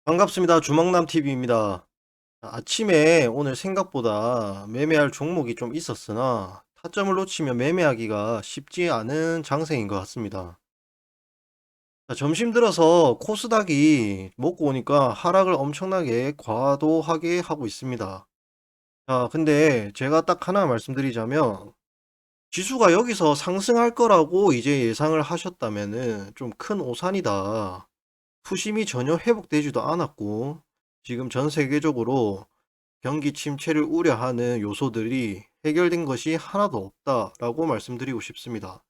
반갑습니다. 주먹남TV입니다. 아침에 오늘 생각보다 매매할 종목이 좀 있었으나 타점을 놓치면 매매하기가 쉽지 않은 장세인 것 같습니다. 점심 들어서 코스닥이 먹고 오니까 하락을 엄청나게 과도하게 하고 있습니다. 근데 제가 딱 하나 말씀드리자면 지수가 여기서 상승할 거라고 이제 예상을 하셨다면은 좀 큰 오산이다. 투심이 전혀 회복되지도 않았고 지금 전 세계적으로 경기 침체를 우려하는 요소들이 해결된 것이 하나도 없다라고 말씀드리고 싶습니다.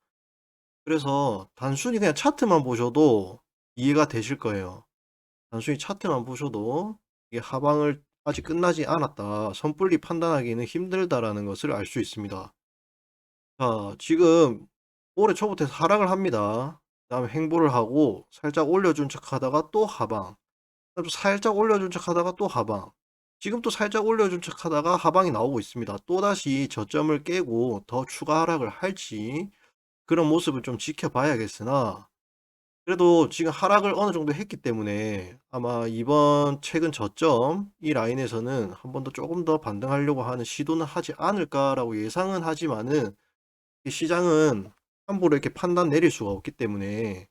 그래서 단순히 그냥 차트만 보셔도 이해가 되실 거예요. 단순히 차트만 보셔도 이게 하방을 아직 끝나지 않았다. 섣불리 판단하기는 힘들다라는 것을 알 수 있습니다. 지금 올해 초부터 하락을 합니다. 그다음에 횡보를 하고 살짝 올려준 척 하다가 또 하방. 또 살짝 올려준 척 하다가 또 하방. 지금 또 살짝 올려준 척 하다가 하방이 나오고 있습니다. 또다시 저점을 깨고 더 추가 하락을 할지 그런 모습을 좀 지켜봐야겠으나 그래도 지금 하락을 어느 정도 했기 때문에 아마 이번 최근 저점 이 라인에서는 한 번 더 조금 더 반등하려고 하는 시도는 하지 않을까라고 예상은 하지만은 이 시장은 함부로 이렇게 판단 내릴 수가 없기 때문에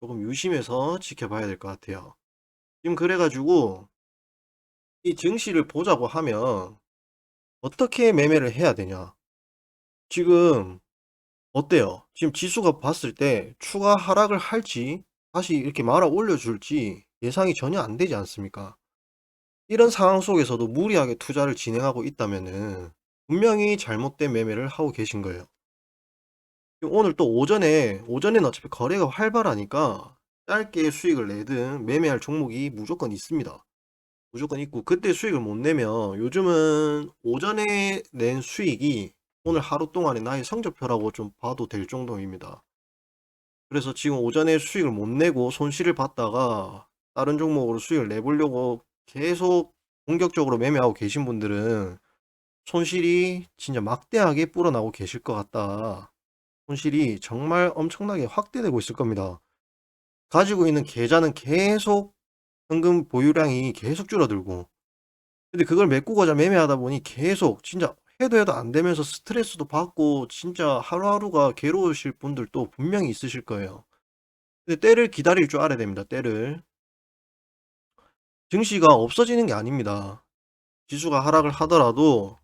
조금 유심해서 지켜봐야 될 것 같아요. 지금 그래 가지고 이 증시를 보자고 하면 어떻게 매매를 해야 되냐? 지금 어때요? 지금 지수가 봤을 때 추가 하락을 할지 다시 이렇게 말아 올려줄지 예상이 전혀 안 되지 않습니까? 이런 상황 속에서도 무리하게 투자를 진행하고 있다면은 분명히 잘못된 매매를 하고 계신 거예요. 지금 오늘 또 오전에는 어차피 거래가 활발하니까 짧게 수익을 내든 매매할 종목이 무조건 있습니다. 무조건 있고 그때 수익을 못 내면 요즘은 오전에 낸 수익이 오늘 하루 동안의 나의 성적표라고 좀 봐도 될 정도입니다. 그래서 지금 오전에 수익을 못 내고 손실을 봤다가 다른 종목으로 수익을 내보려고 계속 공격적으로 매매하고 계신 분들은 손실이 진짜 막대하게 불어나고 계실 것 같다. 손실이 정말 엄청나게 확대되고 있을 겁니다. 가지고 있는 계좌는 계속 현금 보유량이 계속 줄어들고 근데 그걸 메꾸고자 매매하다 보니 계속 진짜 해도 안 되면서 스트레스도 받고 진짜 하루하루가 괴로우실 분들도 분명히 있으실 거예요. 근데 때를 기다릴 줄 알아야 됩니다, 때를. 증시가 없어지는 게 아닙니다. 지수가 하락을 하더라도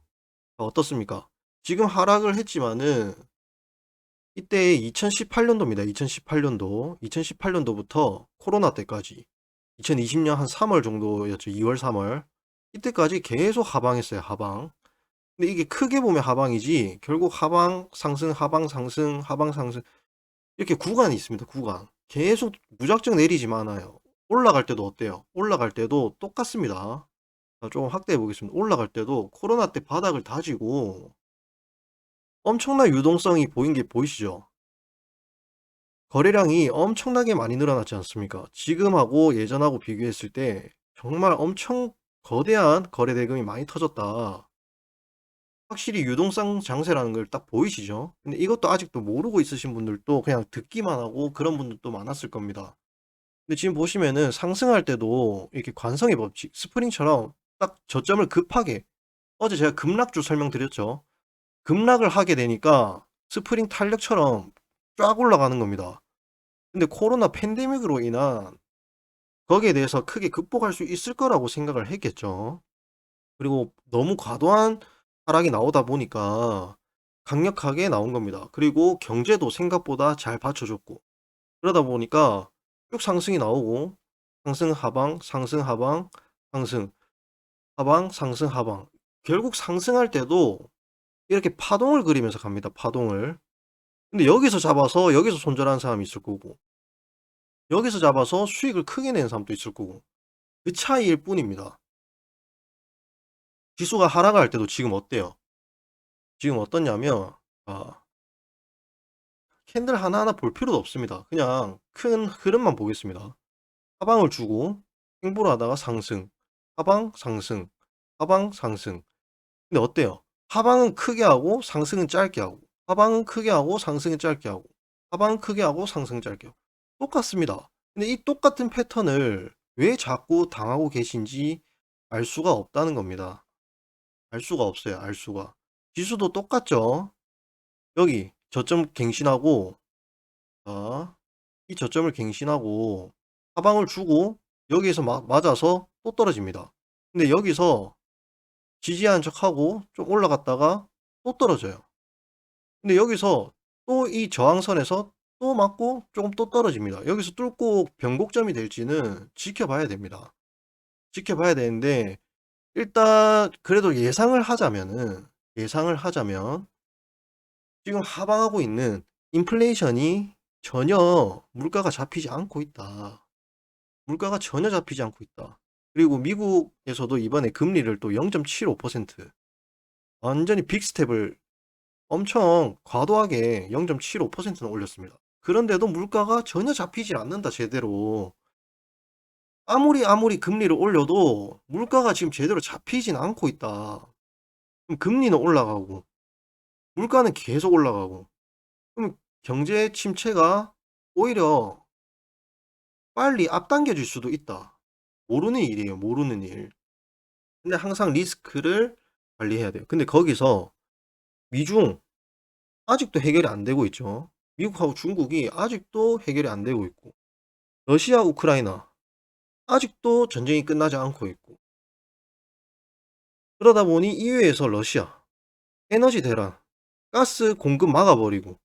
어떻습니까? 지금 하락을 했지만은 이때 2018년도입니다. 2018년도. 2018년도부터 코로나 때까지 2020년 한 3월 정도였죠. 2월, 3월. 이때까지 계속 하방했어요, 하방. 근데 이게 크게 보면 하방이지 결국 하방 상승 하방 상승 하방 상승 이렇게 구간이 있습니다. 구간 계속 무작정 내리지만 않아요. 올라갈 때도 어때요? 올라갈 때도 똑같습니다. 조금 확대해 보겠습니다. 올라갈 때도 코로나 때 바닥을 다지고 엄청난 유동성이 보인 게 보이시죠? 거래량이 엄청나게 많이 늘어났지 않습니까? 지금하고 예전하고 비교했을 때 정말 엄청 거대한 거래 대금이 많이 터졌다. 확실히 유동성 장세라는 걸 딱 보이시죠? 근데 이것도 아직도 모르고 있으신 분들도 그냥 듣기만 하고 그런 분들도 많았을 겁니다. 근데 지금 보시면은 상승할 때도 이렇게 관성의 법칙, 스프링처럼 딱 저점을 급하게 어제 제가 급락주 설명드렸죠. 급락을 하게 되니까 스프링 탄력처럼 쫙 올라가는 겁니다. 근데 코로나 팬데믹으로 인한 거기에 대해서 크게 극복할 수 있을 거라고 생각을 했겠죠. 그리고 너무 과도한 하락이 나오다 보니까 강력하게 나온 겁니다. 그리고 경제도 생각보다 잘 받쳐줬고 그러다 보니까 쭉 상승이 나오고 상승 하방 상승 하방 상승 하방 상승 하방 결국 상승할 때도 이렇게 파동을 그리면서 갑니다. 파동을. 근데 여기서 잡아서 여기서 손절하는 사람이 있을 거고 여기서 잡아서 수익을 크게 내는 사람도 있을 거고 그 차이일 뿐입니다. 지수가 하락할 때도 지금 어때요? 지금 어떻냐면 캔들 하나하나 볼 필요도 없습니다. 그냥 큰 흐름만 보겠습니다. 하방을 주고 횡보를 하다가 상승, 하방, 상승, 하방, 상승. 근데 어때요? 하방은 크게 하고 상승은 짧게 하고 하방은 크게 하고 상승은 짧게 하고 하방은 크게 하고 상승은 짧게 하고 똑같습니다. 근데 이 똑같은 패턴을 왜 자꾸 당하고 계신지 알 수가 없다는 겁니다. 알 수가 없어요, 알 수가. 지수도 똑같죠. 여기 저점 갱신하고, 자, 이 저점을 갱신하고 하방을 주고 여기에서 맞아서 또 떨어집니다. 근데 여기서 지지하는 척하고 좀 올라갔다가 또 떨어져요. 근데 여기서 또 이 저항선에서 또 맞고 조금 또 떨어집니다. 여기서 뚫고 변곡점이 될지는 지켜봐야 됩니다. 지켜봐야 되는데 일단 그래도 예상을 하자면 지금 하방하고 있는 인플레이션이 전혀 물가가 잡히지 않고 있다. 물가가 전혀 잡히지 않고 있다. 그리고 미국에서도 이번에 금리를 또 0.75% 완전히 빅스텝을 엄청 과도하게 0.75%나 올렸습니다. 그런데도 물가가 전혀 잡히지 않는다, 제대로. 아무리 금리를 올려도 물가가 지금 제대로 잡히진 않고 있다. 그럼 금리는 올라가고 물가는 계속 올라가고 그럼 경제 침체가 오히려 빨리 앞당겨질 수도 있다. 모르는 일이에요, 모르는 일. 근데 항상 리스크를 관리해야 돼요. 근데 거기서 미중 아직도 해결이 안 되고 있죠. 미국하고 중국이 아직도 해결이 안 되고 있고 러시아, 우크라이나 아직도 전쟁이 끝나지 않고 있고 그러다 보니 이유에서 러시아 에너지 대란, 가스 공급 막아버리고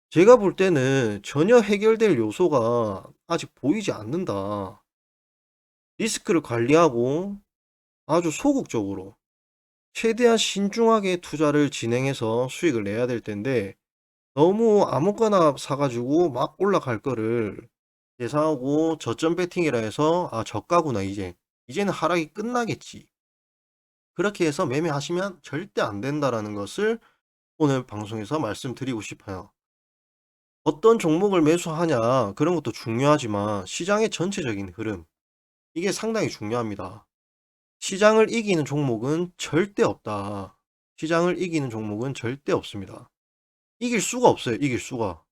제가 볼 때는 전혀 해결될 요소가 아직 보이지 않는다. 리스크를 관리하고 아주 소극적으로 최대한 신중하게 투자를 진행해서 수익을 내야 될 텐데 너무 아무거나 사 가지고 막 올라갈 거를 예상하고 저점 베팅이라 해서 '아 저가구나 이제. 이제는 하락이 끝나겠지.' 그렇게 해서 매매하시면 절대 안 된다라는 것을 오늘 방송에서 말씀드리고 싶어요. 어떤 종목을 매수하냐 그런 것도 중요하지만 시장의 전체적인 흐름 이게 상당히 중요합니다. 시장을 이기는 종목은 절대 없다. 시장을 이기는 종목은 절대 없습니다. 이길 수가 없어요, 이길 수가.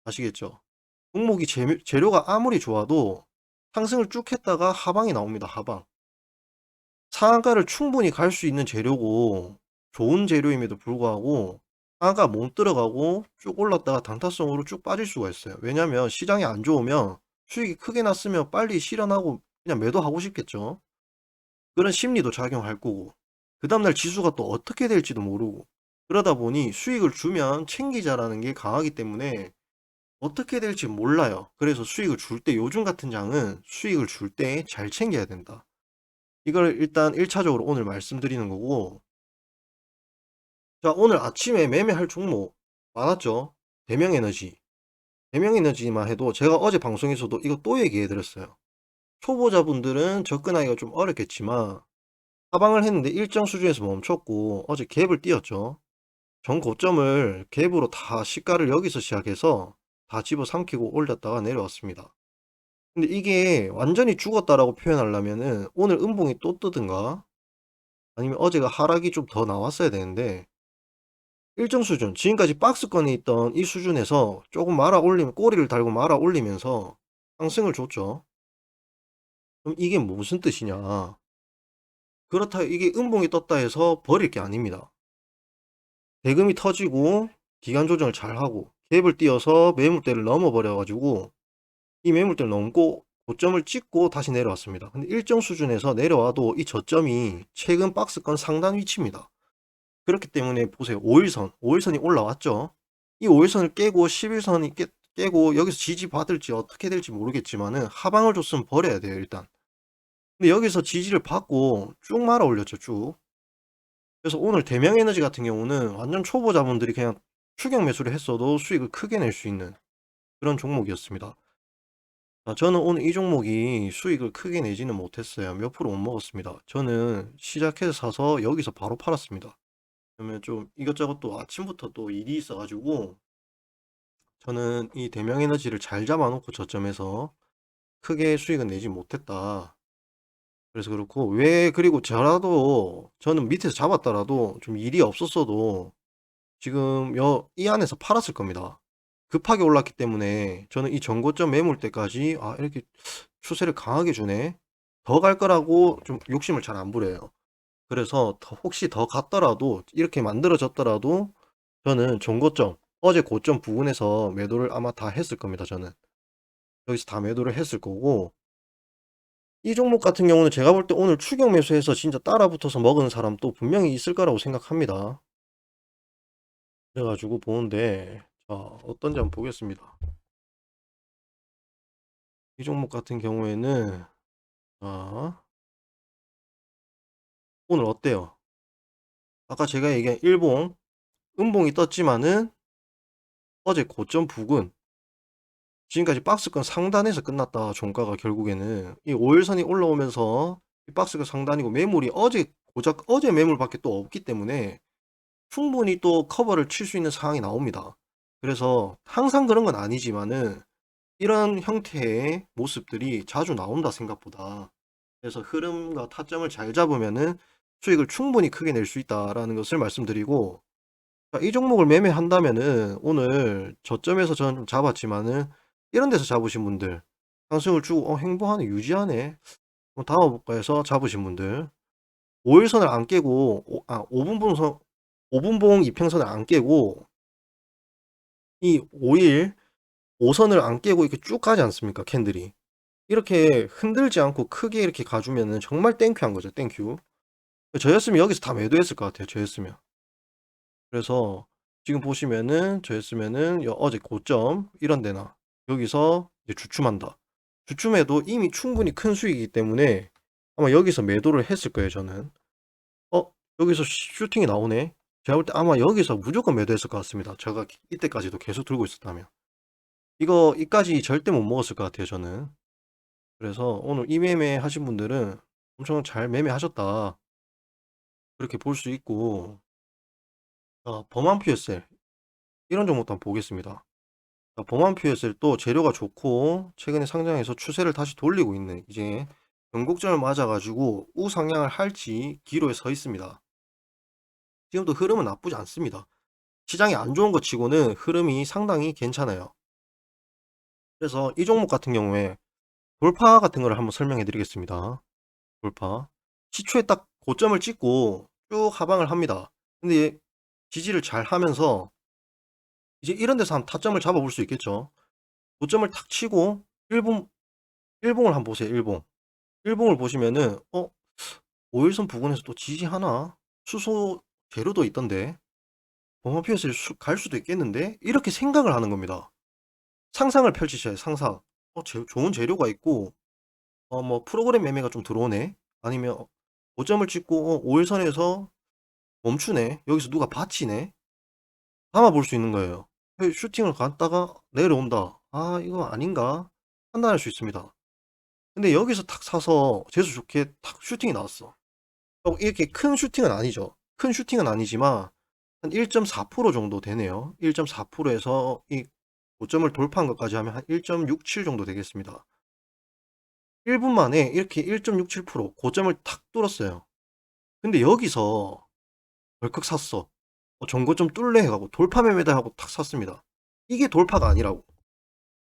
아시겠죠? 종목이 재료가 아무리 좋아도 상승을 쭉 했다가 하방이 나옵니다, 하방. 상한가를 충분히 갈 수 있는 재료고 좋은 재료임에도 불구하고 상한가 못 들어가고 쭉 올랐다가 단타성으로 쭉 빠질 수가 있어요. 왜냐하면 시장이 안 좋으면 수익이 크게 났으면 빨리 실현하고 그냥 매도하고 싶겠죠. 그런 심리도 작용할 거고 그 다음날 지수가 또 어떻게 될지도 모르고 그러다 보니 수익을 주면 챙기자라는 게 강하기 때문에 어떻게 될지 몰라요. 그래서 수익을 줄 때 요즘 같은 장은 수익을 줄 때 잘 챙겨야 된다. 이걸 일단 1차적으로 오늘 말씀드리는 거고 자 오늘 아침에 매매할 종목 많았죠. 대명에너지. 대명에너지만 해도 제가 어제 방송에서도 이거 또 얘기해 드렸어요. 초보자분들은 접근하기가 좀 어렵겠지만 하방을 했는데 일정 수준에서 멈췄고 어제 갭을 띄었죠. 전 고점을 갭으로 다 시가를 여기서 시작해서 다 집어삼키고 올렸다가 내려왔습니다. 근데 이게 완전히 죽었다라고 표현하려면은 오늘 음봉이 또 뜨든가 아니면 어제가 하락이 좀 더 나왔어야 되는데 일정 수준 지금까지 박스권에 있던 이 수준에서 조금 말아 올리면 꼬리를 달고 말아 올리면서 상승을 줬죠. 그럼 이게 무슨 뜻이냐? 그렇다 이게 음봉이 떴다 해서 버릴 게 아닙니다. 대금이 터지고 기간 조정을 잘하고 갭을 띄어서 매물대를 넘어버려 가지고 이 매물대를 넘고 고점을 찍고 다시 내려왔습니다. 근데 일정 수준에서 내려와도 이 저점이 최근 박스권 상단 위치입니다. 그렇기 때문에 보세요. 5일선이 올라왔죠. 이 5일선을 깨고 10일선이 깨고 여기서 지지받을지 어떻게 될지 모르겠지만은 하방을 줬으면 버려야 돼요, 일단. 근데 여기서 지지를 받고 쭉 말아 올렸죠, 쭉. 그래서 오늘 대명에너지 같은 경우는 완전 초보자분들이 그냥 추격 매수를 했어도 수익을 크게 낼 수 있는 그런 종목이었습니다. 저는 오늘 이 종목이 수익을 크게 내지는 못했어요. 몇 프로 못 먹었습니다. 저는 시작해서 사서 여기서 바로 팔았습니다. 그러면 좀 이것저것 또 아침부터 또 일이 있어 가지고 저는 이 대명에너지를 잘 잡아 놓고 저점에서 크게 수익은 내지 못했다. 그래서 그렇고 왜 그리고 저라도 저는 밑에서 잡았더라도 좀 일이 없었어도 지금 이 안에서 팔았을 겁니다. 급하게 올랐기 때문에 저는 이 전고점 매물대까지 이렇게 추세를 강하게 주네. 더 갈 거라고 좀 욕심을 잘 안 부려요. 그래서 혹시 더 갔더라도 이렇게 만들어졌더라도 저는 종고점 어제 고점 부근에서 매도를 아마 다 했을 겁니다. 저는 여기서 다 매도를 했을 거고, 이 종목 같은 경우는 제가 볼 때 오늘 추격 매수해서 진짜 따라붙어서 먹은 사람 또 분명히 있을 거라고 생각합니다. 그래가지고 보는데, 자, 어떤지 한번 보겠습니다. 이 종목 같은 경우에는, 자, 오늘 어때요? 아까 제가 얘기한 일봉, 음봉이 떴지만은 어제 고점 부근, 지금까지 박스권 상단에서 끝났다. 종가가 결국에는 이 5일선이 올라오면서 이 박스권 상단이고, 매물이 어제 매물밖에 또 없기 때문에 충분히 또 커버를 칠 수 있는 상황이 나옵니다. 그래서 항상 그런 건 아니지만은 이런 형태의 모습들이 자주 나온다, 생각보다. 그래서 흐름과 타점을 잘 잡으면은 수익을 충분히 크게 낼 수 있다라는 것을 말씀드리고, 자, 이 종목을 매매한다면은 오늘 저점에서 저는 좀 잡았지만은 이런 데서 잡으신 분들, 상승을 주고 행보하네, 유지하네, 한번 담아볼까 해서 잡으신 분들, 5일선을 안 깨고 5분봉 이평선을 안 깨고 이 5일 5선을 안 깨고 이렇게 쭉 가지 않습니까? 캔들이 이렇게 흔들지 않고 크게 이렇게 가주면은 정말 땡큐한 거죠. 땡큐. 저였으면 여기서 다 매도했을 것 같아요. 저였으면. 그래서 지금 보시면은 저였으면은 어제 고점 이런 데나 여기서 이제 주춤한다. 주춤해도 이미 충분히 큰 수익이기 때문에 아마 여기서 매도를 했을 거예요. 저는 여기서 슈팅이 나오네. 제가 볼 때 아마 여기서 무조건 매도했을 것 같습니다. 제가 이때까지도 계속 들고 있었다면 이까지 절대 못 먹었을 것 같아요. 저는. 그래서 오늘 이 매매 하신 분들은 엄청 잘 매매하셨다, 그렇게 볼 수 있고, 범한 퓨어셀 이런 종목도 한번 보겠습니다. 범한 퓨어셀도 재료가 좋고 최근에 상장해서 추세를 다시 돌리고 있는, 이제 변곡점을 맞아가지고 우상향을 할지 기로에 서 있습니다. 지금도 흐름은 나쁘지 않습니다. 시장이 안 좋은 것 치고는 흐름이 상당히 괜찮아요. 그래서 이 종목 같은 경우에 돌파 같은 걸 한번 설명해 드리겠습니다. 돌파. 시초에 딱 고점을 찍고 쭉 하방을 합니다. 근데 지지를 잘 하면서 이제 이런 데서 한 타점을 잡아볼 수 있겠죠. 고점을 탁 치고 일봉을 한번 보세요. 일봉을 보시면은 5일선 부근에서 또 지지하나? 수소 재료도 있던데 범어피어스를 갈 수도 있겠는데? 이렇게 생각을 하는 겁니다. 상상을 펼치셔야 상상. 좋은 재료가 있고 뭐 프로그램 매매가 좀 들어오네. 아니면 고점을 찍고 5일선에서 멈추네. 여기서 누가 받치네. 담아볼 수 있는 거예요. 슈팅을 갔다가 내려온다. 아, 이거 아닌가? 판단할 수 있습니다. 근데 여기서 탁 사서 재수 좋게 탁 슈팅이 나왔어. 이렇게 큰 슈팅은 아니죠. 큰 슈팅은 아니지만 한 1.4% 정도 되네요. 1.4%에서 이 고점을 돌파한 것까지 하면 한 1.67 정도 되겠습니다. 1분 만에 이렇게 1.67% 고점을 탁 뚫었어요. 근데 여기서 벌컥 샀어. 전고점 뚫래 해가고 돌파 매매다 하고 탁 샀습니다. 이게 돌파가 아니라고.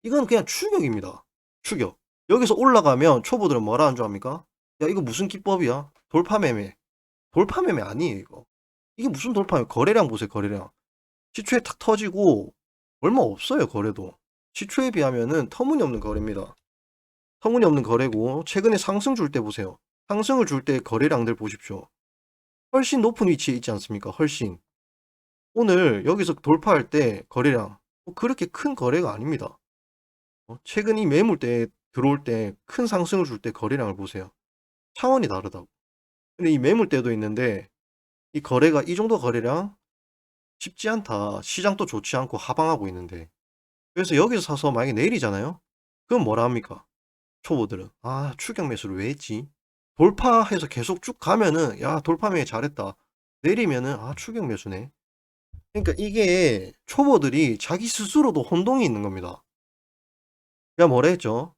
이건 그냥 추격입니다. 추격. 여기서 올라가면 초보들은 뭐라 하는 줄 압니까? 야, 이거 무슨 기법이야? 돌파 매매. 돌파 매매 아니에요, 이거. 이게 무슨 돌파예요? 거래량 보세요, 거래량. 시초에 탁 터지고 얼마 없어요, 거래도. 시초에 비하면은 터무니없는 거래입니다. 터무니없는 거래고, 최근에 상승 줄 때 보세요. 상승을 줄 때 거래량들 보십시오. 훨씬 높은 위치에 있지 않습니까? 훨씬. 오늘 여기서 돌파할 때 거래량 그렇게 큰 거래가 아닙니다. 최근 이 매물대 들어올 때 큰 상승을 줄 때 거래량을 보세요. 차원이 다르다고. 근데 이 매물대도 있는데 이 거래가 이 정도 거래량 쉽지 않다. 시장도 좋지 않고 하방하고 있는데. 그래서 여기서 사서 만약에 내리잖아요. 그럼 뭐라 합니까? 초보들은. 아, 추격 매수를 왜 했지? 돌파해서 계속 쭉 가면은 야, 돌파 매매 잘했다. 내리면은 아, 추격 매수네. 그러니까 이게 초보들이 자기 스스로도 혼동이 있는 겁니다. 제가 뭐라 했죠?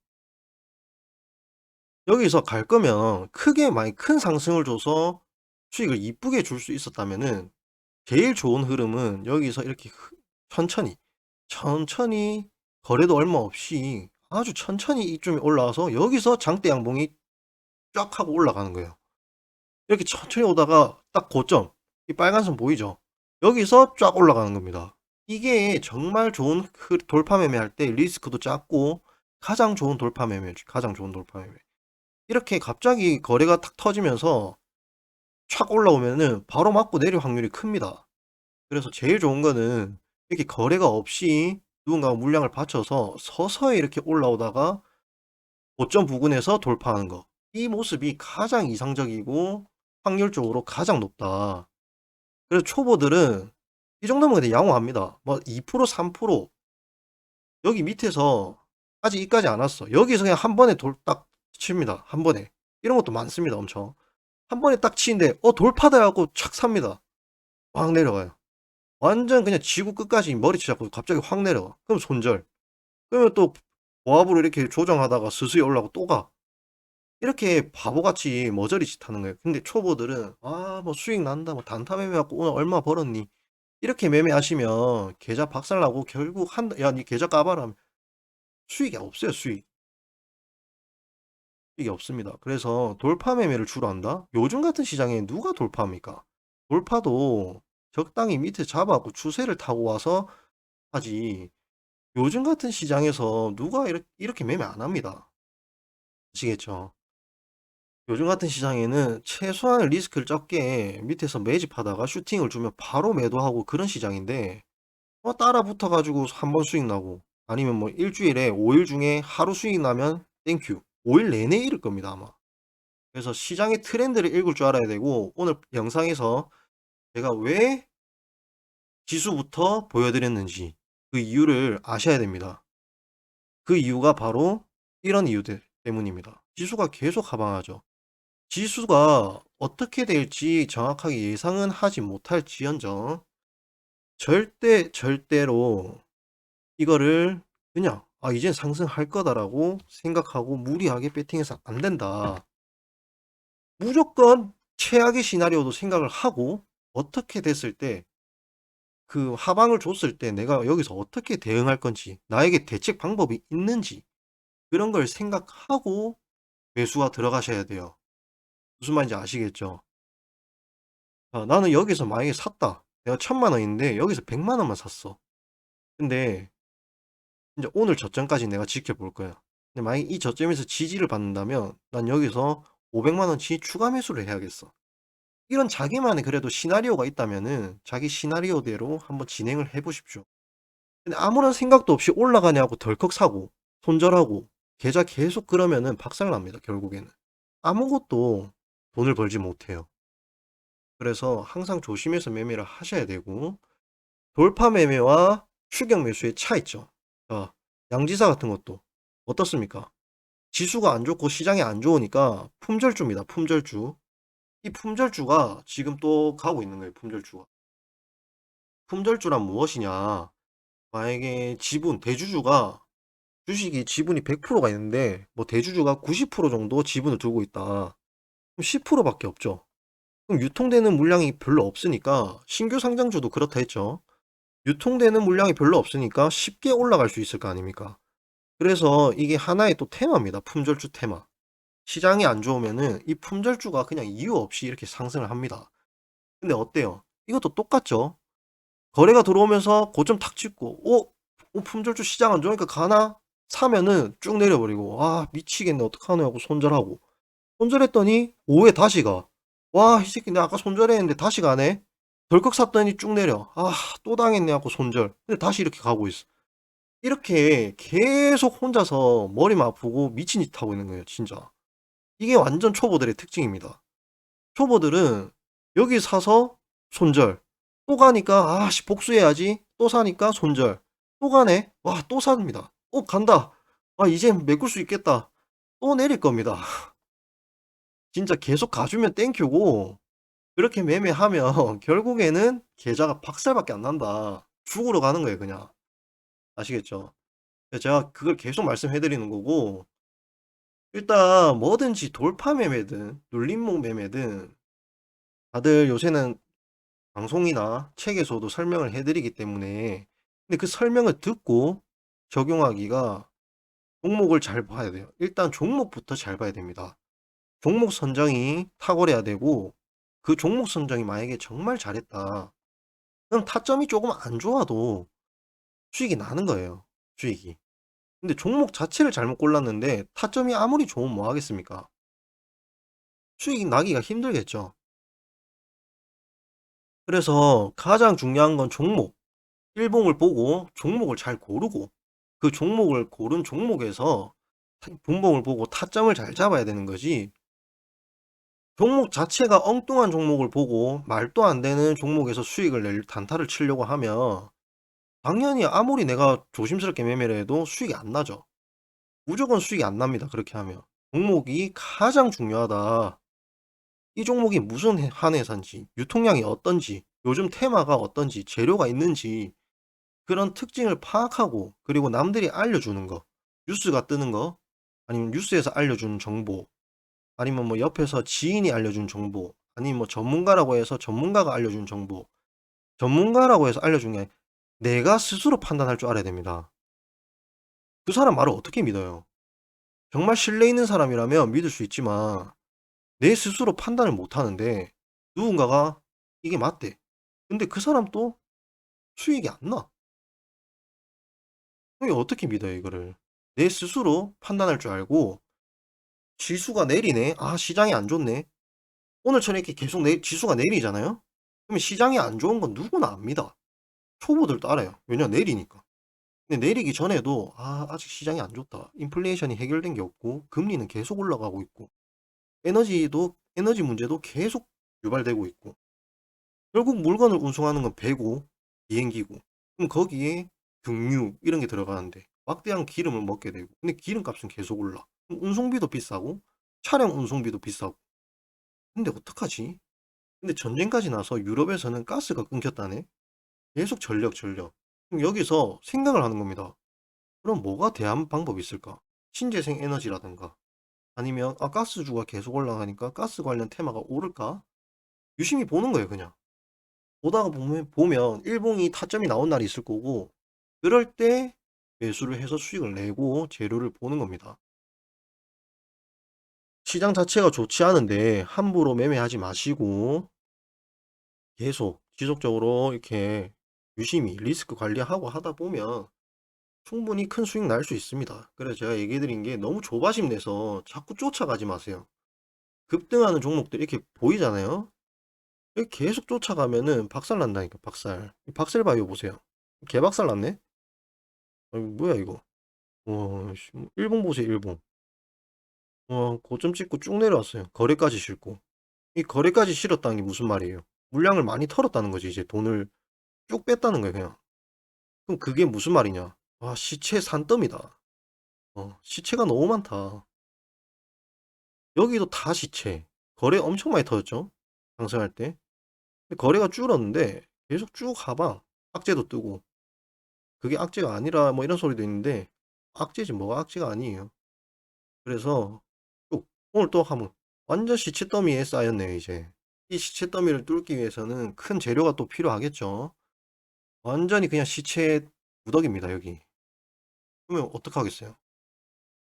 여기서 갈 거면 크게 많이 큰 상승을 줘서 수익을 이쁘게 줄 수 있었다면은 제일 좋은 흐름은 여기서 이렇게 천천히 거래도 얼마 없이 아주 천천히 이쯤에 올라와서 여기서 장대 양봉이 쫙 하고 올라가는 거예요. 이렇게 천천히 오다가 딱 고점, 이 빨간 선 보이죠? 여기서 쫙 올라가는 겁니다. 이게 정말 좋은 돌파 매매할 때 리스크도 작고 가장 좋은 돌파 매매죠. 가장 좋은 돌파 매매. 이렇게 갑자기 거래가 탁 터지면서 촥 올라오면은 바로 맞고 내릴 확률이 큽니다. 그래서 제일 좋은 거는 이렇게 거래가 없이 누군가가 물량을 받쳐서 서서히 이렇게 올라오다가 고점 부근에서 돌파하는 거. 이 모습이 가장 이상적이고 확률적으로 가장 높다. 그래서 초보들은 이 정도면 그냥 양호합니다. 뭐 2% 3% 여기 밑에서 아직 이까지 안 왔어. 여기서 그냥 한 번에 딱 칩니다. 한 번에. 이런 것도 많습니다. 엄청. 한 번에 딱 치는데 돌파다 하고 착 삽니다. 확 내려가요. 완전 그냥 지구 끝까지 머리채 잡고 갑자기 확 내려가. 그럼 손절. 그러면 또 보합으로 이렇게 조정하다가 스스로 올라가고 또 가. 이렇게 바보같이 머저리 짓 하는 거예요. 근데 초보들은 뭐 수익 난다. 뭐 단타 매매 갖고 오늘 얼마 벌었니? 이렇게 매매하시면 계좌 박살나고 결국 야, 니 계좌 까봐라 하면 수익이 없어요, 수익. 수익이 없습니다. 그래서 돌파 매매를 주로 한다? 요즘 같은 시장에 누가 돌파합니까? 돌파도 적당히 밑에 잡아갖고 추세를 타고 와서 하지. 요즘 같은 시장에서 누가 이렇게 매매 안 합니다. 아시겠죠? 요즘 같은 시장에는 최소한의 리스크를 적게 밑에서 매집하다가 슈팅을 주면 바로 매도하고 그런 시장인데 따라 붙어 가지고 한 번 수익 나고 아니면 뭐 일주일에 5일 중에 하루 수익 나면 땡큐. 5일 내내 잃을 겁니다, 아마. 그래서 시장의 트렌드를 읽을 줄 알아야 되고 오늘 영상에서 제가 왜 지수부터 보여드렸는지 그 이유를 아셔야 됩니다. 그 이유가 바로 이런 이유들 때문입니다. 지수가 계속 하방하죠. 지수가 어떻게 될지 정확하게 예상은 하지 못할지언정 절대로 이거를 그냥 '아 이젠 상승할 거다.'라고 생각하고 무리하게 베팅해서 안 된다. 무조건 최악의 시나리오도 생각을 하고 어떻게 됐을 때 그 하방을 줬을 때 내가 여기서 어떻게 대응할 건지 나에게 대책 방법이 있는지 그런 걸 생각하고 매수가 들어가셔야 돼요. 무슨 말인지 아시겠죠? 나는 여기서 만약에 샀다. 내가 1,000만 원인데 여기서 100만 원만 샀어. 근데 인제 오늘 저점까지 내가 지켜볼 거야. 근데 만약에 이 저점에서 지지를 받는다면 난 여기서 500만 원치 추가 매수를 해야겠어. 이런 자기만의 그래도 시나리오가 있다면은 자기 시나리오대로 한번 진행을 해 보십시오. 근데 아무런 생각도 없이 올라가냐고 덜컥 사고 손절하고 계좌 계속 그러면은 박살납니다, 결국에는. 아무것도 돈을 벌지 못해요. 그래서 항상 조심해서 매매를 하셔야 되고 돌파 매매와 추격 매수의 차이점. 양지사 같은 것도 어떻습니까? 지수가 안 좋고 시장이 안 좋으니까 품절주입니다. 품절주. 이 품절주가 지금 또 가고 있는 거예요. 품절주가. 품절주란 무엇이냐? 만약에 지분 대주주가 주식이 지분이 100%가 있는데 뭐 대주주가 90% 정도 지분을 두고 있다. 그럼 10%밖에 없죠. 그럼 유통되는 물량이 별로 없으니까 신규 상장주도 그렇다 했죠. 유통되는 물량이 별로 없으니까 쉽게 올라갈 수 있을 거 아닙니까? 그래서 이게 하나의 또 테마입니다. 품절주 테마. 시장이 안 좋으면은 이 품절주가 그냥 이유 없이 이렇게 상승을 합니다. 근데 어때요? 이것도 똑같죠. 거래가 들어오면서 고점 탁 찍고 품절주 시장 안 좋으니까 가나? 사면은 쭉 내려버리고 '아 미치겠네. 어떡하노.' 하고 손절하고 손절했더니 오후에 다시 가. '와 이 새끼 내가 아까 손절했는데 다시 가네.' 덜컥 샀더니 쭉 내려. '아 또 당했네.' 하고 손절. 근데 다시 이렇게 가고 있어. 이렇게 계속 혼자서 머리만 아프고 미친 짓 하고 있는 거예요 진짜. 이게 완전 초보들의 특징입니다. 초보들은 여기 사서 손절. 또 가니까 '아씨 복수해야지.' 또 사니까 손절. 또 가네. 와 또 삽니다. 간다. '아 이젠 메꿀 수 있겠다.' 또 내릴 겁니다. 진짜 계속 가주면 땡큐고 그렇게 매매하면 결국에는 계좌가 박살밖에 안 난다. 죽으러 가는 거예요 그냥. 아시겠죠? 그래서 제가 그걸 계속 말씀해 드리는 거고 일단 뭐든지 돌파 매매든 눌림목 매매든 다들 요새는 방송이나 책에서도 설명을 해 드리기 때문에 근데 그 설명을 듣고 적용하기가 종목을 잘 봐야 돼요. 일단 종목부터 잘 봐야 됩니다. 종목 선정이 탁월해야 되고 그 종목 선정이 만약에 정말 잘했다. 그럼 타점이 조금 안 좋아도 수익이 나는 거예요, 수익이. 근데 종목 자체를 잘못 골랐는데 타점이 아무리 좋으면 뭐 하겠습니까? 수익이 나기가 힘들겠죠. 그래서 가장 중요한 건 종목. 일봉을 보고 종목을 잘 고르고 그 종목을 고른 종목에서 분봉을 보고 타점을 잘 잡아야 되는 거지. 종목 자체가 엉뚱한 종목을 보고 말도 안 되는 종목에서 수익을 낼 단타를 치려고 하면 당연히 아무리 내가 조심스럽게 매매를 해도 수익이 안 나죠. 무조건 수익이 안 납니다, 그렇게 하면. 종목이 가장 중요하다. 이 종목이 무슨 한 회사인지, 유통량이 어떤지, 요즘 테마가 어떤지, 재료가 있는지 그런 특징을 파악하고 그리고 남들이 알려주는 거, 뉴스가 뜨는 거, 아니면 뉴스에서 알려주는 정보, 아니면 뭐 옆에서 지인이 알려준 정보, 아니면 뭐 전문가라고 해서 전문가가 알려준 정보, 전문가라고 해서 알려준 게 아니라 내가 스스로 판단할 줄 알아야 됩니다. 그 사람 말을 어떻게 믿어요? 정말 신뢰 있는 사람이라면 믿을 수 있지만 내 스스로 판단을 못 하는데 누군가가 이게 맞대. 근데 그 사람 또 수익이 안 나. 그럼 어떻게 믿어요, 이거를? 내 스스로 판단할 줄 알고 지수가 내리네. 아, 시장이 안 좋네. 오늘처럼 이렇게 계속 지수가 내리잖아요. 그러면 시장이 안 좋은 건 누구나 압니다. 초보들도 알아요. 왜냐면 내리니까. 근데 내리기 전에도 아, 아직 시장이 안 좋다. 인플레이션이 해결된 게 없고 금리는 계속 올라가고 있고 에너지 문제도 계속 유발되고 있고 결국 물건을 운송하는 건 배고 비행기고 그럼 거기에 등유 이런 게 들어가는데 막대한 기름을 먹게 되고 근데 기름값은 계속 올라. 그럼 운송비도 비싸고 차량 운송비도 비싸고 근데 어떡하지? 근데 전쟁까지 나서 유럽에서는 가스가 끊겼다네. 계속 전력. 그럼 여기서 생각을 하는 겁니다. 그럼 뭐가 대안 방법이 있을까? 신재생 에너지라든가 아니면 아 가스주가 계속 올라가니까 가스 관련 테마가 오를까? 유심히 보는 거예요, 그냥. 보다가 보면 일봉이 타점이 나온 날이 있을 거고 그럴 때 매수를 해서 수익을 내고 재료를 보는 겁니다. 시장 자체가 좋지 않은데 함부로 매매하지 마시고 계속 지속적으로 이렇게 유심히 리스크 관리하고 하다 보면 충분히 큰 수익 날 수 있습니다. 그래서 제가 얘기해 드린 게 너무 조바심 내서 자꾸 쫓아가지 마세요. 급등하는 종목들 이렇게 보이잖아요. 이렇게 계속 쫓아가면은 박살 난다니까, 박살. 박셀바이오 보세요. 개박살 났네? 뭐야 이거. 일본 보세요, 일본. 고점 찍고 쭉 내려왔어요. 거래까지 싫고. 이 거래까지 싫었다는 게 무슨 말이에요? 물량을 많이 털었다는 거지, 이제 돈을 쭉 뺐다는 거예요, 그냥. 그럼 그게 무슨 말이냐? 와, 시체 산더미다. 시체가 너무 많다. 여기도 다 시체. 거래 엄청 많이 터졌죠? 상승할 때. 근데 거래가 줄었는데 계속 쭉 하방. 악재도 뜨고. 그게 악재가 아니라 뭐 이런 소리도 있는데 악재지 뭐가 악재가 아니에요. 그래서 쭉 오늘 또 한번 완전 시체 더미에 쌓였네요, 이제. 이 시체 더미를 뚫기 위해서는 큰 재료가 또 필요하겠죠. 완전히 그냥 시체 무덕입니다, 여기. 그러면 어떡하겠어요?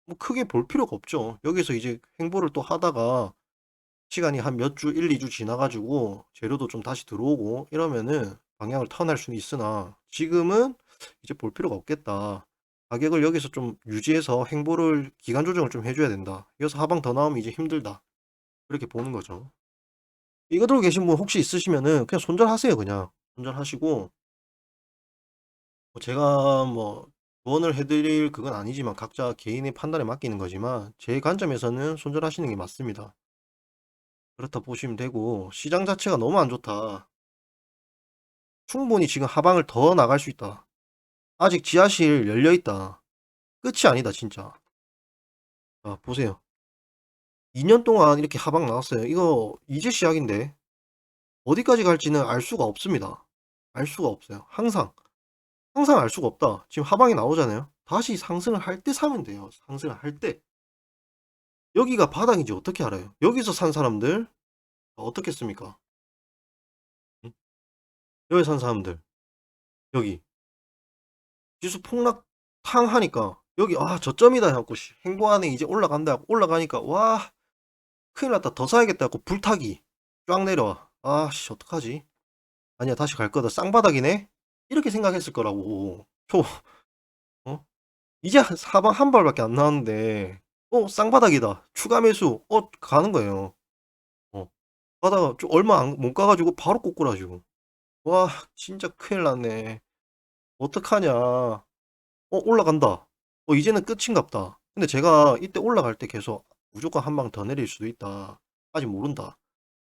뭐 크게 볼 필요가 없죠. 여기서 이제 횡보를 또 하다가 시간이 한 몇 주, 1, 2주 지나 가지고 재료도 좀 다시 들어오고 이러면은 방향을 턴할 수는 있으나 지금은 이제 볼 필요가 없겠다. 가격을 여기서 좀 유지해서 횡보를 기간 조정을 좀 해 줘야 된다. 이어서 하방 더 나오면 이제 힘들다. 그렇게 보는 거죠. 이거 들고 계신 분 혹시 있으시면은 그냥 손절하세요, 그냥. 손절하시고 제가 뭐 조언을 해 드릴 그건 아니지만 각자 개인의 판단에 맡기는 거지만 제 관점에서는 손절하시는 게 맞습니다. 그렇다 보시면 되고 시장 자체가 너무 안 좋다. 충분히 지금 하방을 더 나갈 수 있다. 아직 지하실 열려 있다. 끝이 아니다, 진짜. 자, 보세요. 2년 동안 이렇게 하방 나왔어요. 이거 이제 시작인데 어디까지 갈지는 알 수가 없습니다. 알 수가 없어요. 항상 알 수가 없다. 지금 하방이 나오잖아요. 다시 상승을 할 때 사면 돼요. 상승을 할 때. 여기가 바닥인지 어떻게 알아요? 여기서 산 사람들 어떻겠습니까? 응? 여기 산 사람들 여기 지수 폭락 탕 하니까 여기 저점이다 해 갖고 행보안에 이제 올라간다 하고 올라가니까 '와 큰일 났다. 더 사야겠다.' 하고 불타기 쫙 내려와. 어떡하지? 아니야 다시 갈 거다. 쌍바닥이네?' 이렇게 생각했을 거라고. 어 이제 사방 한 발밖에 안 나왔는데 쌍바닥이다. 추가 매수. 가는 거예요. 어 가다가 좀 얼마 못 가 가지고 바로 꼬꾸라지고. 와 진짜 큰일 났네. 어떡하냐. 올라간다. 이제는 끝인갑다. 근데 제가 이때 올라갈 때 계속 '무조건 한 방 더 내릴 수도 있다. 아직 모른다.'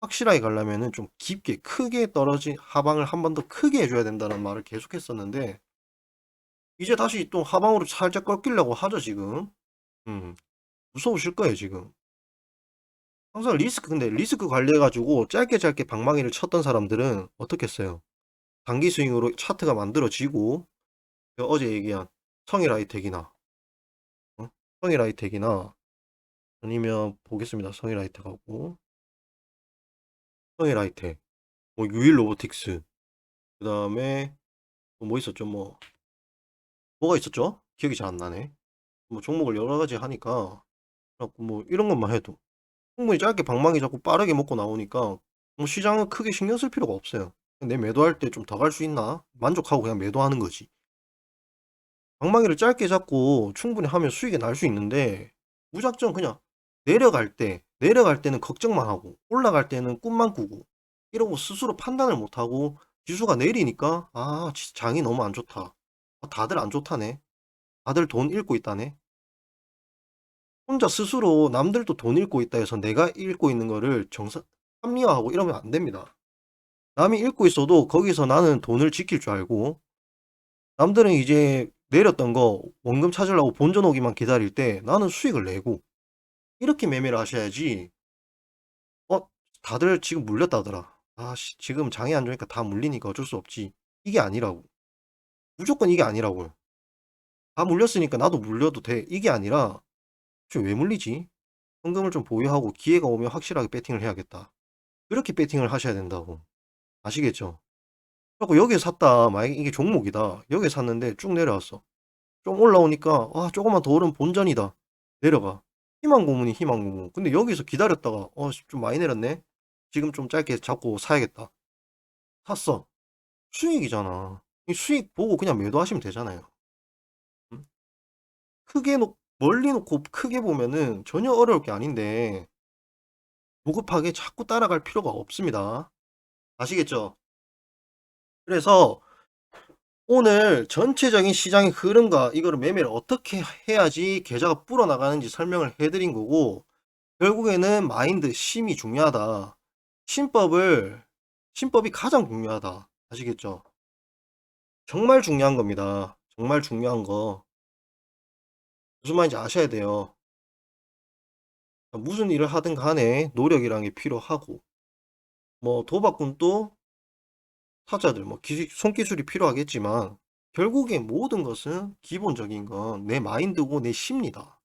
확실하게 가려면은 좀 깊게 크게 떨어진 하방을 한 번 더 크게 해 줘야 된다는 말을 계속했었는데 이제 다시 또 하방으로 살짝 꺾이려고 하죠 지금. 음. 무서우실 거예요 지금. 항상 근데 리스크 관리해 가지고 짧게 짧게 방망이를 쳤던 사람들은 어떻겠어요? 단기 스윙으로 차트가 만들어지고 어제 얘기한 성일 하이텍이나 성일 하이텍이나 아니면 보겠습니다. 성일 하이텍하고 성일 하이텍 유일 로보틱스 그다음에 또 뭐 있었죠? 뭐가 있었죠? 기억이 잘 안 나네. 종목을 여러 가지 하니까 그래 갖고 이런 것만 해도 충분히 짧게 방망이 잡고 빠르게 먹고 나오니까 시장은 크게 신경 쓸 필요가 없어요. 내 매도할 때 좀 더 갈 수 있나? 만족하고 그냥 매도하는 거지. 방망이를 짧게 잡고 충분히 하면 수익이 날 수 있는데 무작정 그냥 내려갈 때는 걱정만 하고 올라갈 때는 꿈만 꾸고 이러고 스스로 판단을 못 하고 지수가 내리니까 '장이 너무 안 좋다. 다들 안 좋다네. 다들 돈 잃고 있다네.' 혼자 스스로 남들도 돈 잃고 있다 해서 내가 잃고 있는 거를 합리화하고 이러면 안 됩니다. 남이 잃고 있어도 거기서 나는 돈을 지킬 줄 알고 남들은 이제 내렸던 거 원금 찾으려고 본전 오기만 기다릴 때 나는 수익을 내고 이렇게 매매를 하셔야지 어 다들 지금 물렸다더라. 지금 장이 안 좋으니까 다 물리니까 어쩔 수 없지. 이게 아니라고. 무조건 이게 아니라고요. 다 물렸으니까 나도 물려도 돼. 이게 아니라 '지금 왜 물리지? 현금을 좀 보유하고 기회가 오면 확실하게 배팅을 해야겠다.' 그렇게 배팅을 하셔야 된다고. 아시겠죠? 그래 갖고 여기에 샀다. 만약에 이게 종목이다. 여기에 샀는데 쭉 내려왔어. 좀 올라오니까 '조금만 더 오르면 본전이다.' 내려가. 희망 고문이 희망 고문. 근데 여기서 기다렸다가 좀 많이 내렸네. 지금 좀 짧게 잡고 사야겠다.' 샀어. 수익이잖아. 이 수익 보고 그냥 매도하시면 되잖아요. 음? 멀리 놓고 크게 보면은 전혀 어려울 게 아닌데 조급하게 자꾸 따라갈 필요가 없습니다. 아시겠죠? 그래서 오늘 전체적인 시장의 흐름과 이거를 매매를 어떻게 해야지 계좌가 불어나가는지 설명을 해 드린 거고 결국에는 마인드, 심이 중요하다. 신법이 가장 중요하다. 아시겠죠? 정말 중요한 겁니다. 정말 중요한 거. 무슨 말인지 아셔야 돼요. 무슨 일을 하든 간에 노력이라는 게 필요하고 도박꾼도 타자들 손기술이 필요하겠지만 결국에 모든 것은 기본적인 건 내 마인드고 내 심리다.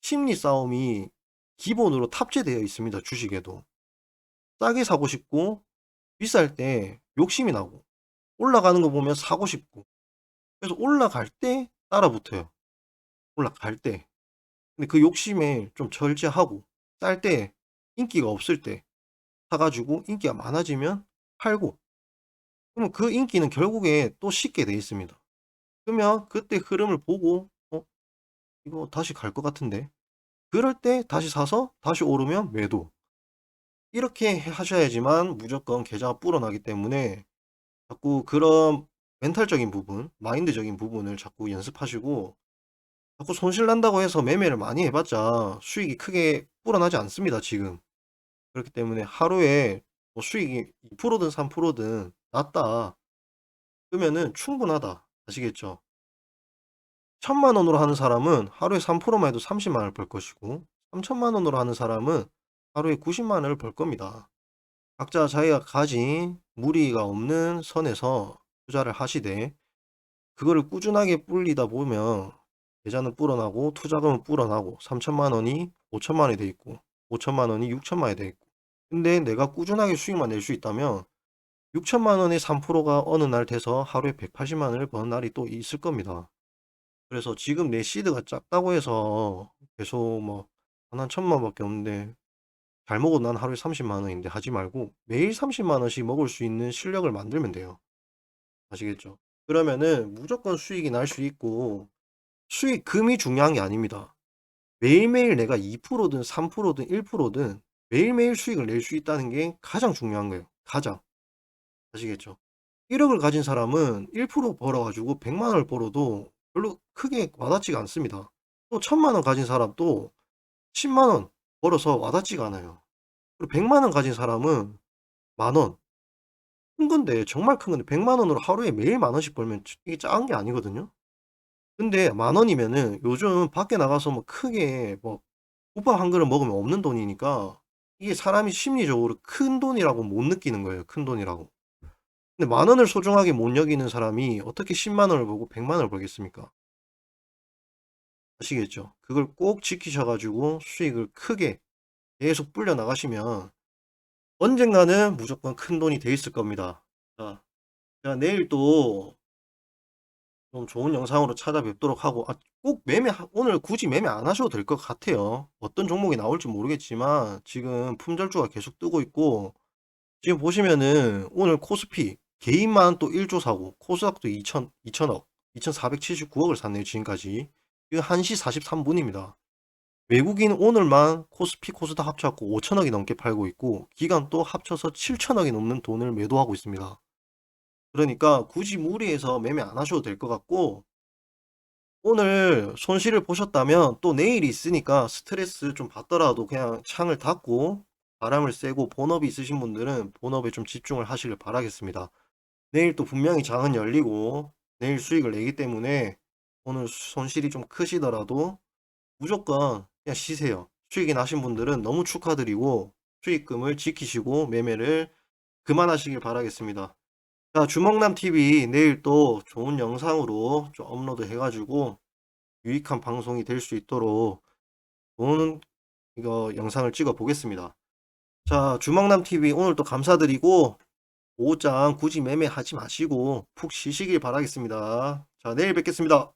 심리 싸움이 기본으로 탑재되어 있습니다, 주식에도. 싸게 사고 싶고 비쌀 때 욕심이 나고 올라가는 거 보면 사고 싶고 그래서 올라갈 때 따라 붙어요. 올라갈 때. 근데 그 욕심에 좀 절제하고 쌀 때 인기가 없을 때 사 가지고 인기가 많아지면 팔고 그러면 그 인기는 결국에 또 식게 돼 있습니다. 그러면 그때 흐름을 보고 '이거 다시 갈 것 같은데.' 그럴 때 다시 사서 다시 오르면 매도. 이렇게 하셔야지만 무조건 계좌가 불어나기 때문에 자꾸 그런 멘탈적인 부분, 마인드적인 부분을 자꾸 연습하시고 자꾸 손실 난다고 해서 매매를 많이 해 봤자 수익이 크게 불어나지 않습니다 지금. 그렇기 때문에 하루에 수익이 2%든 3%든 났다. 그러면은 충분하다. 아시겠죠? 1,000만 원으로 하는 사람은 하루에 3%만 해도 30만 원을 벌 것이고 3,000만 원으로 하는 사람은 하루에 90만 원을 벌 겁니다. 각자 자기가 가진 무리가 없는 선에서 투자를 하시되 그거를 꾸준하게 불리다 보면 계좌는 불어나고 투자금은 불어나고 3,000만 원이 5,000만 원이 돼 있고 5,000만 원이 6,000만 원이 돼 있고 근데 내가 꾸준하게 수익만 낼 수 있다면 6,000만 원의 3%가 어느 날 돼서 하루에 180만 원을 버는 날이 또 있을 겁니다. 그래서 지금 내 시드가 작다고 해서 계속 뭐 한 1,000만 밖에 없는데 잘 먹어도 난 하루에 30만 원인데 하지 말고 매일 30만 원씩 먹을 수 있는 실력을 만들면 돼요. 아시겠죠? 그러면은 무조건 수익이 날 수 있고 수익금이 중요한 게 아닙니다. 매일매일 내가 2%든 3%든 1%든 매일매일 수익을 낼 수 있다는 게 가장 중요한 거예요. 가장. 아시겠죠? 1억을 가진 사람은 1% 벌어 가지고 100만 원을 벌어도 별로 크게 와닿지가 않습니다. 또 1,000만 원 가진 사람도 10만 원 벌어서 와닿지가 않아요. 그리고 100만 원 가진 사람은 만 원. 큰 건데 정말 큰 건데 100만 원으로 하루에 매일 만 원씩 벌면 이게 작은 게 아니거든요. 근데 만 원이면은 요즘 밖에 나가서 뭐 크게 뭐 국밥 한 그릇 먹으면 없는 돈이니까 이게 사람이 심리적으로 큰 돈이라고 못 느끼는 거예요, 큰 돈이라고. 근데 만 원을 소중하게 못 여기는 사람이 어떻게 10만 원을 벌고 100만 원을 벌겠습니까? 아시겠죠? 그걸 꼭 지키셔 가지고 수익을 크게 계속 불려 나가시면 언젠가는 무조건 큰 돈이 돼 있을 겁니다. 자, 제가 내일 또 좀 좋은 영상으로 찾아뵙도록 하고 꼭 오늘 굳이 매매 안 하셔도 될 것 같아요. 어떤 종목이 나올지 모르겠지만 지금 품절주가 계속 뜨고 있고 지금 보시면은 오늘 코스피 개인만 또 1조 사고 코스닥도 2천억 2,479억을 샀네요 지금까지. 지금 1시 43분입니다. 외국인 오늘만 코스피 코스닥 합쳐 갖고 5천억이 넘게 팔고 있고 기간 또 합쳐서 7천억이 넘는 돈을 매도하고 있습니다. 그러니까 굳이 무리해서 매매 안 하셔도 될 것 같고 오늘 손실을 보셨다면 또 내일이 있으니까 스트레스 좀 받더라도 그냥 창을 닫고 바람을 쐬고 본업이 있으신 분들은 본업에 좀 집중을 하시길 바라겠습니다. 내일 또 분명히 장은 열리고 내일 수익을 내기 때문에 오늘 손실이 좀 크시더라도 무조건 그냥 쉬세요. 수익이 나신 분들은 너무 축하드리고 수익금을 지키시고 매매를 그만하시길 바라겠습니다. 자, 주먹남TV 내일 또 좋은 영상으로 좀 업로드 해가지고 유익한 방송이 될 수 있도록 좋은 이거 영상을 찍어 보겠습니다. 자, 주먹남TV 오늘 또 감사드리고 오후장 굳이 매매하지 마시고 푹 쉬시길 바라겠습니다. 자, 내일 뵙겠습니다.